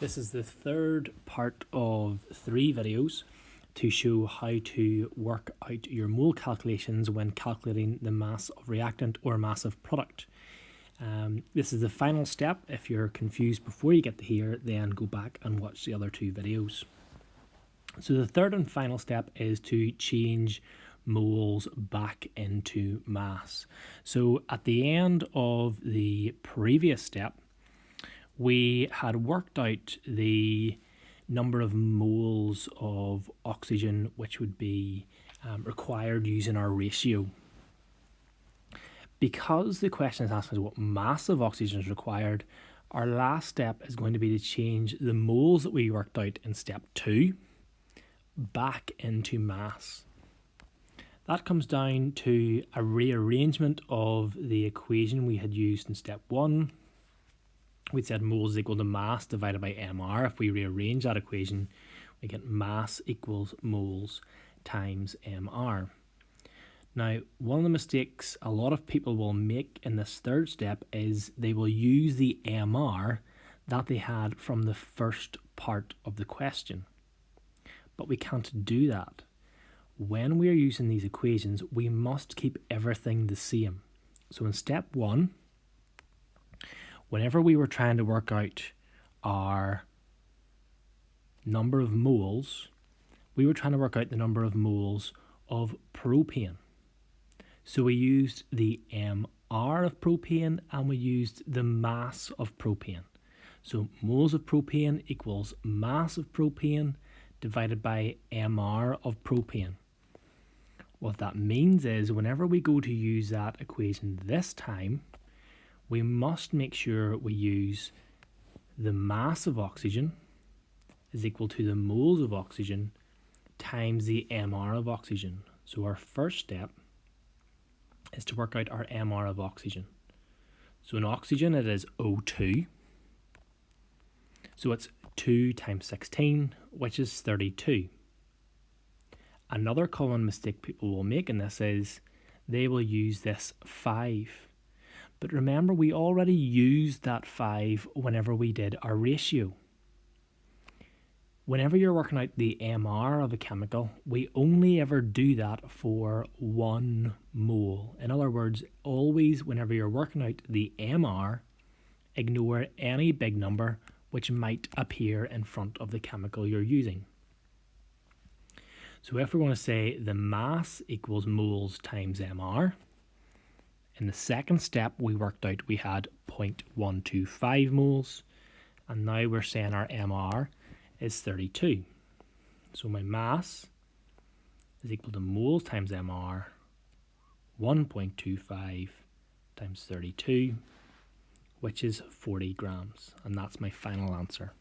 This is the third part of 3 videos to show how to work out your mole calculations when calculating the mass of reactant or mass of product. This is the final step. If you're confused before you get to here, then go back and watch the other 2 videos. So the third and final step is to change moles back into mass. So at the end of the previous step, we had worked out the number of moles of oxygen which would be required using our ratio. Because the question is asking us what mass of oxygen is required, our last step is going to be to change the moles that we worked out in step 2 back into mass. That comes down to a rearrangement of the equation we had used in step 1. We said moles is equal to mass divided by MR. If we rearrange that equation, we get mass equals moles times MR. Now, one of the mistakes a lot of people will make in this third step is they will use the MR that they had from the first part of the question. But we can't do that. When we are using these equations, we must keep everything the same. So in step 1, whenever we were trying to work out our number of moles, we were trying to work out the number of moles of propane. So we used the MR of propane and we used the mass of propane. So moles of propane equals mass of propane divided by MR of propane. What that means is whenever we go to use that equation this time, we must make sure we use the mass of oxygen is equal to the moles of oxygen times the MR of oxygen. So our first step is to work out our MR of oxygen. So in oxygen it is O2. So it's 2 times 16, which is 32. Another common mistake people will make in this is they will use this 5. But remember, we already used that 5 whenever we did our ratio. Whenever you're working out the MR of a chemical, we only ever do that for 1 mole. In other words, always whenever you're working out the MR, ignore any big number which might appear in front of the chemical you're using. So if we want to say the mass equals moles times MR, in the second step we worked out we had 0.125 moles, and now we're saying our MR is 32. So my mass is equal to moles times MR, 1.25 times 32, which is 40 grams, and that's my final answer.